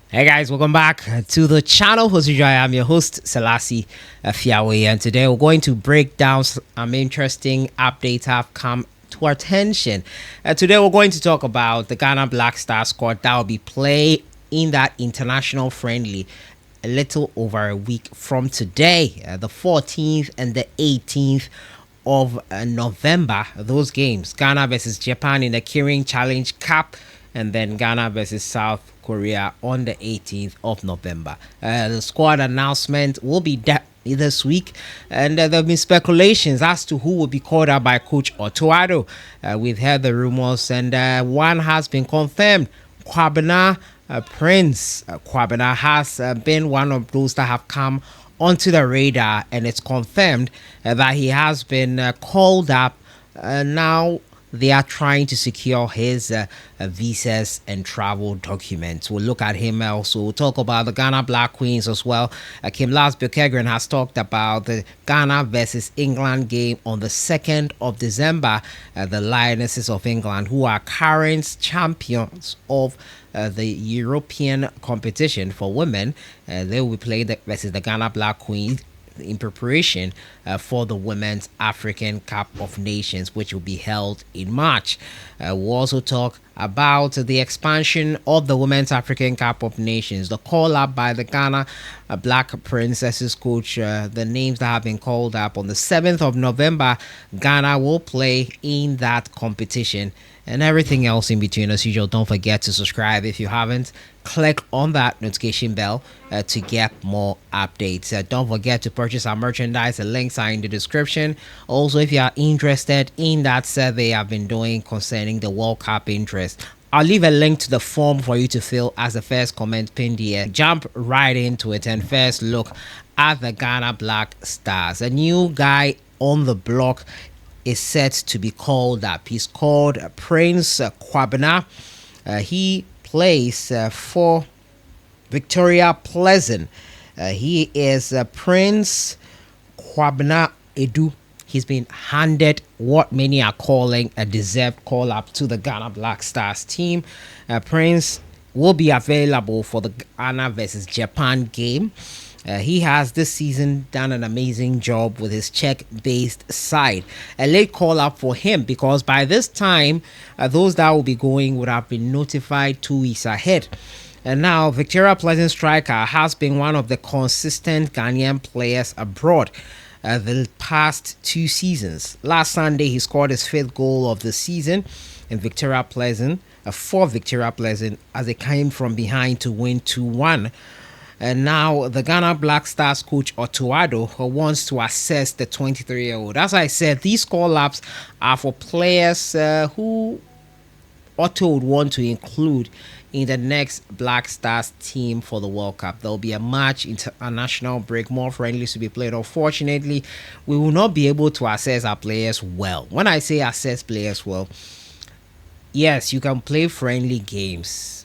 Hey guys, welcome back to the channel. As usual, I am your host, Sellssi Fiawe, and today we're going to break down some interesting updates have come to our attention. Today we're going to talk about the Ghana Black Star squad that will be playing in that international friendly a little over a week from today, the 14th and the 18th of November. Those games, Ghana versus Japan in the Kirin Challenge Cup, and then Ghana versus South Korea on the 18th of November. The squad announcement will be this week, and there have been speculations as to who will be called up by Coach OTTO. We've heard the rumors, and one has been confirmed. Kwabena Prince Kwabena has been one of those that have come onto the radar, and it's confirmed that he has been called up. Now they are trying to secure his visas and travel documents. We'll look at him also. We'll talk about the Ghana Black Queens as well. Kim Lasbjørkegren has talked about the Ghana versus England game on the 2nd of December. The Lionesses of England, who are current champions of the European competition for women, they will be playing versus the Ghana Black Queens in preparation for the Women's African Cup of Nations, which will be held in March. We'll also talk about the expansion of the Women's African Cup of Nations, the call up by the Ghana Black Princesses coach, the names that have been called up on the 7th of November. Ghana will play in that competition, and everything else in between. As usual, don't forget to subscribe if you haven't. Click on that notification bell to get more updates. Don't forget to purchase our merchandise. The links are in the description. Also, if you are interested in that survey I've been doing concerning the World Cup interest, I'll leave a link to the form for you to fill as the first comment pinned here. Jump right into it and first look at the Ghana Black Stars. A new guy on the block is set to be called up. He's called Prince Kwabena. He plays for Victoria Pleasant. He is Prince Kwabena ADDO. He's been handed what many are calling a deserved call up to the Ghana Black Stars team. Prince will be available for the Ghana versus Japan game. He has this season done an amazing job with his Czech-based side. A late call up for him because by this time, those that will be going would have been notified 2 weeks ahead. And now, Victoria Pleasant striker has been one of the consistent Ghanaian players abroad the past 2 seasons. Last Sunday, he scored his 5th goal of the season in Victoria Pleasant, for Victoria Pleasant, as they came from behind to win 2-1. And now the Ghana Black Stars coach OTTO wants to assess the 23-year-old. As I said, these call-ups are for players who OTTO would want to include in the next Black Stars team for the World Cup. There will be a March international break, more friendlies to be played. Unfortunately, we will not be able to assess our players well. When I say assess players well, yes, you can play friendly games.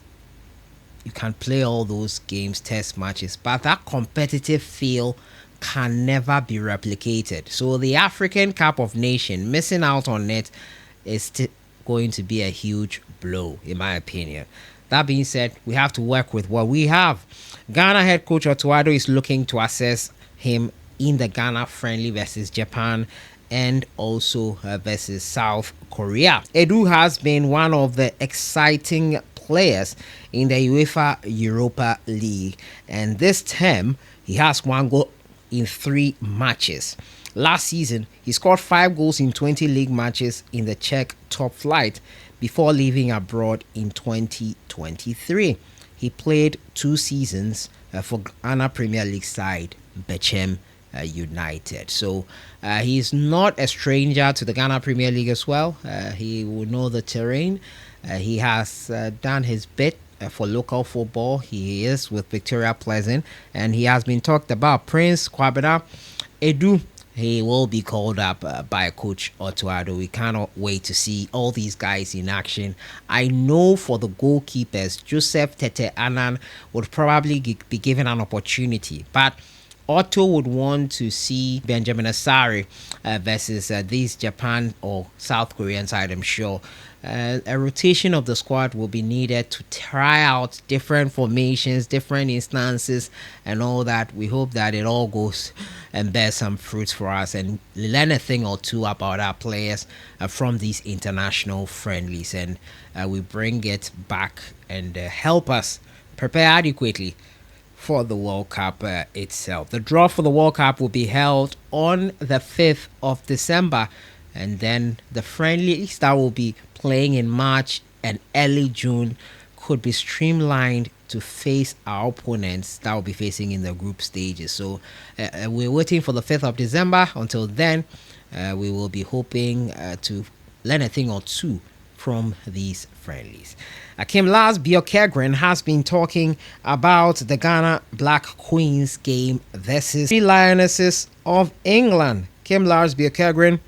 You can play all those games, test matches, but that competitive feel can never be replicated. So the African Cup of Nations, missing out on it is going to be a huge blow, in my opinion. That being said, we have to work with what we have. Ghana head coach OTTO is looking to assess him in the Ghana friendly versus Japan and also versus South Korea. ADDO has been one of the exciting players in the UEFA Europa League, and this term he has 1 goal in 3 matches. Last season he scored 5 goals in 20 league matches in the Czech top flight before leaving abroad in 2023. He played 2 seasons for Ghana Premier League side Bechem United. So he's not a stranger to the Ghana Premier League as well. He will know the terrain. He has done his bit for local football. He is with Victoria Pleasant, and he has been talked about. Prince Kwabena ADDO, he will be called up by Coach OTTO. We cannot wait to see all these guys in action. I know for the goalkeepers, Joseph Tete Annan would probably be given an opportunity, but OTTO would want to see Benjamin Asari versus these Japan or South Korean side, I'm sure. A rotation of the squad will be needed to try out different formations, different instances, and all that. We hope that it all goes and bears some fruits for us and learn a thing or two about our players from these international friendlies, and we bring it back and help us prepare adequately for the World Cup itself. The draw for the World Cup will be held on the 5th of December, and then the friendlies that will be playing in March and early June could be streamlined to face our opponents that will be facing in the group stages. So we're waiting for the 5th of December. Until then, we will be hoping to learn a thing or two from these friendlies. Kim Lars Bjorkegren has been talking about the Ghana Black Queens game versus the Lionesses of England. Kim Lars Bjorkegren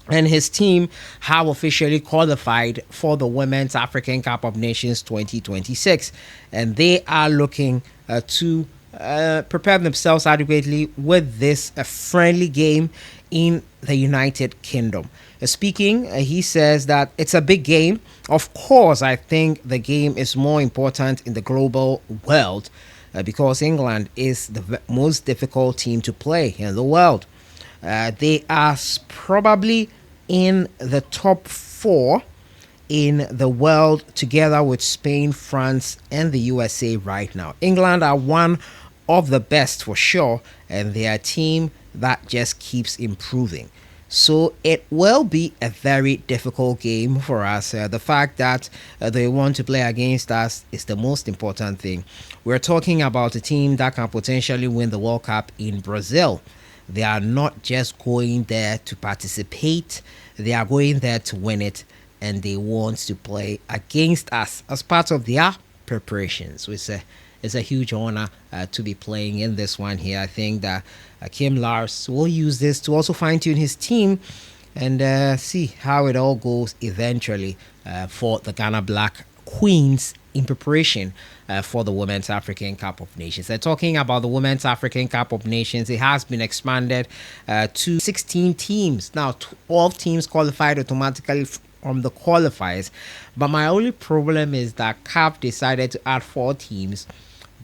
and his team have officially qualified for the Women's African Cup of Nations 2026, and they are looking to prepare themselves adequately with this friendly game in the United Kingdom. Speaking, he says that it's a big game. Of course, I think the game is more important in the global world because England is the most difficult team to play in the world. They are probably in the top 4 in the world together with Spain, France, and the USA right now. England are one of the best for sure, and they are a team that just keeps improving. So it will be a very difficult game for us. The fact that they want to play against us is the most important thing. We're talking about a team that can potentially win the World Cup in Brazil. They are not just going there to participate, they are going there to win it, and they want to play against us as part of their preparations. So it's a huge honor to be playing in this one here. I think that Kim Lars will use this to also fine-tune his team and see how it all goes eventually for the Ghana Black Queens in preparation for the Women's African Cup of Nations. They're talking about the Women's African Cup of Nations. It has been expanded to 16 teams. Now, 12 teams qualified automatically from the qualifiers. But my only problem is that CAF decided to add 4 teams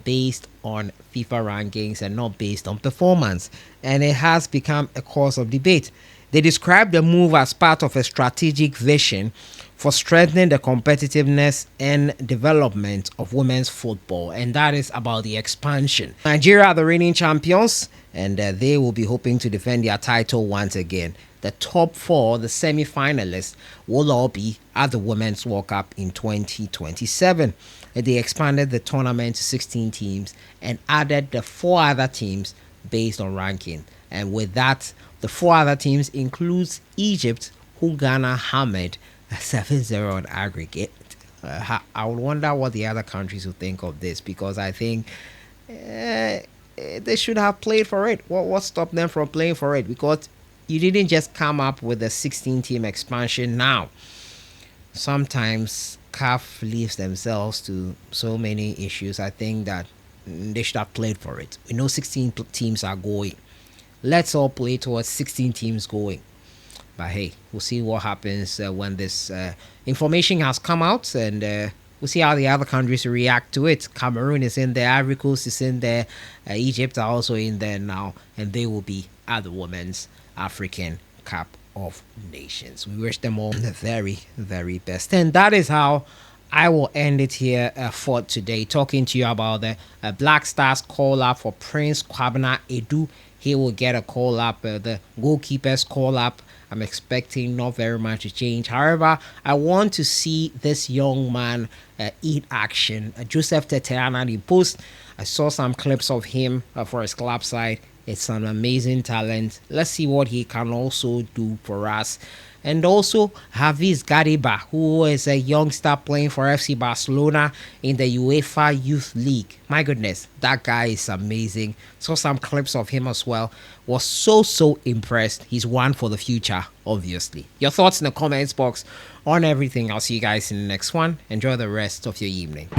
based on FIFA rankings and not based on performance. And it has become a cause of debate. They described the move as part of a strategic vision for strengthening the competitiveness and development of women's football, and that is about the expansion. Nigeria are the reigning champions, and they will be hoping to defend their title once again. The top 4, the semi-finalists, will all be at the Women's World Cup in 2027. They expanded the tournament to 16 teams and added the 4 other teams based on ranking. And with that, the 4 other teams includes Egypt, who Ghana hammered 7-0 on aggregate. I would wonder what the other countries would think of this, because I think they should have played for it. What stopped them from playing for it? Because you didn't just come up with a 16-team expansion now. Sometimes CAF leaves themselves to so many issues. I think that they should have played for it. We know 16 teams are going. Let's all play towards 16 teams going. But hey, we'll see what happens when this information has come out, and we'll see how the other countries react to it. Cameroon is in there, Ivory Coast is in there, Egypt are also in there now, and they will be at the Women's African Cup of Nations. We wish them all the very, very best. And that is how I will end it here for today, talking to you about the Black Stars call-up for Prince Kwabena Edu. He will get a call-up, the goalkeeper's call-up. I'm expecting not very much to change. However, I want to see this young man eat action. Joseph Teteana, the post, I saw some clips of him for his club side. It's an amazing talent. Let's see what he can also do for us. And also Hafiz Gadiba, who is a youngster playing for FC Barcelona in the UEFA Youth League. My goodness, that guy is amazing. Saw some clips of him as well. Was so impressed. He's one for the future, obviously. Your thoughts in the comments box on everything. I'll see you guys in the next one. Enjoy the rest of your evening.